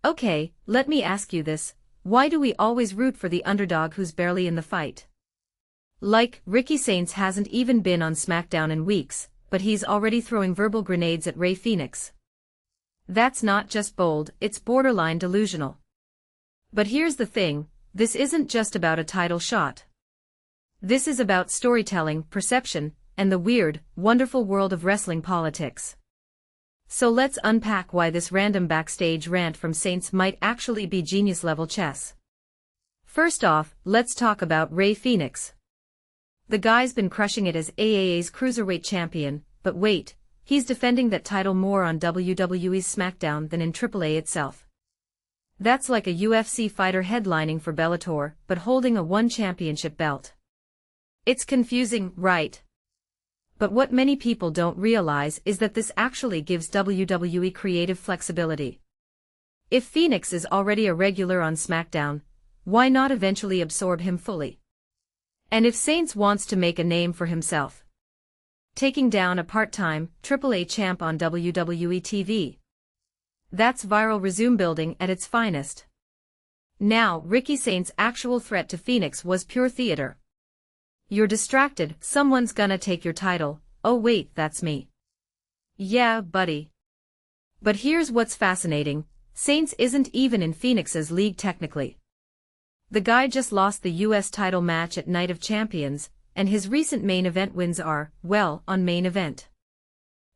Okay, let me ask you this, why do we always root for the underdog who's barely in the fight? Like, Ricky Saints hasn't even been on SmackDown in weeks, but he's already throwing verbal grenades at Rey Fenix. That's not just bold, it's borderline delusional. But here's the thing, this isn't just about a title shot. This is about storytelling, perception, and the weird, wonderful world of wrestling politics. So let's unpack why this random backstage rant from Saints might actually be genius-level chess. First off, let's talk about Rey Fenix. The guy's been crushing it as AAA's Cruiserweight Champion, but wait, he's defending that title more on WWE's SmackDown than in AAA itself. That's like a UFC fighter headlining for Bellator, but holding a one championship belt. It's confusing, right? But what many people don't realize is that this actually gives WWE creative flexibility. If Fenix is already a regular on SmackDown, why not eventually absorb him fully? And if Saints wants to make a name for himself, taking down a part-time, AAA champ on WWE TV, that's viral resume building at its finest. Now, Ricky Saints' actual threat to Fenix was pure theater. You're distracted, someone's gonna take your title, oh wait, that's me. Yeah, buddy. But here's what's fascinating, Saints isn't even in Fenix's league technically. The guy just lost the US title match at Night of Champions, and his recent main event wins are, well, on main event.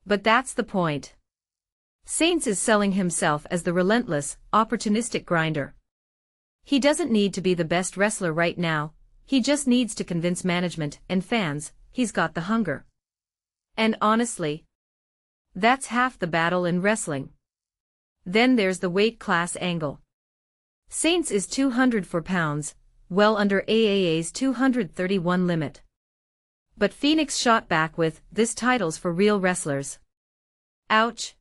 But that's the point. Saints is selling himself as the relentless, opportunistic grinder. He doesn't need to be the best wrestler right now, he just needs to convince management and fans, he's got the hunger. And honestly, that's half the battle in wrestling. Then there's the weight class angle. Saints is 204 pounds, well under AAA's 231 limit. But Fenix shot back with, this title's for real wrestlers. Ouch.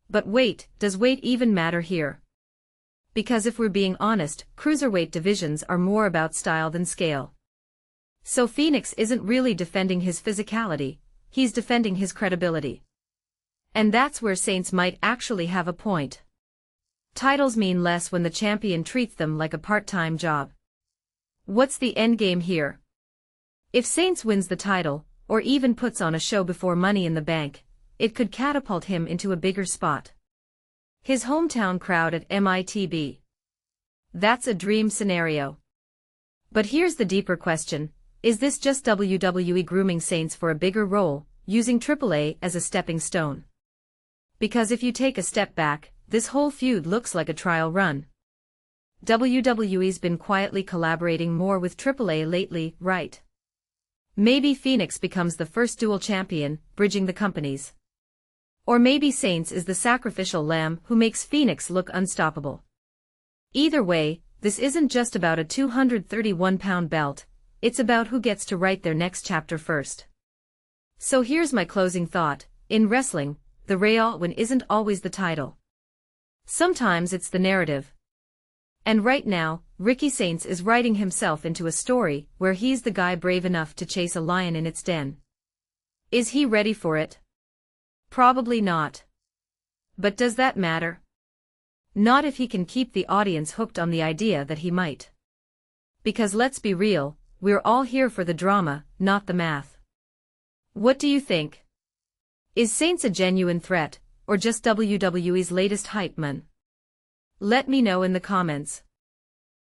But wait, does weight even matter here? Because if we're being honest, cruiserweight divisions are more about style than scale. So Fenix isn't really defending his physicality, he's defending his credibility. And that's where Saints might actually have a point. Titles mean less when the champion treats them like a part-time job. What's the endgame here? If Saints wins the title, or even puts on a show before Money in the Bank, it could catapult him into a bigger spot. His hometown crowd at MITB. That's a dream scenario. But here's the deeper question, is this just WWE grooming Saints for a bigger role, using AAA as a stepping stone? Because if you take a step back, this whole feud looks like a trial run. WWE's been quietly collaborating more with AAA lately, right? Maybe Fenix becomes the first dual champion, bridging the companies. Or maybe Saints is the sacrificial lamb who makes Fenix look unstoppable. Either way, this isn't just about a 231-pound belt, it's about who gets to write their next chapter first. So here's my closing thought, in wrestling, the real win isn't always the title. Sometimes it's the narrative. And right now, Ricky Saints is writing himself into a story where he's the guy brave enough to chase a lion in its den. Is he ready for it? Probably not. But does that matter? Not if he can keep the audience hooked on the idea that he might. Because let's be real, we're all here for the drama, not the math. What do you think? Is Saints a genuine threat, or just WWE's latest hype man? Let me know in the comments.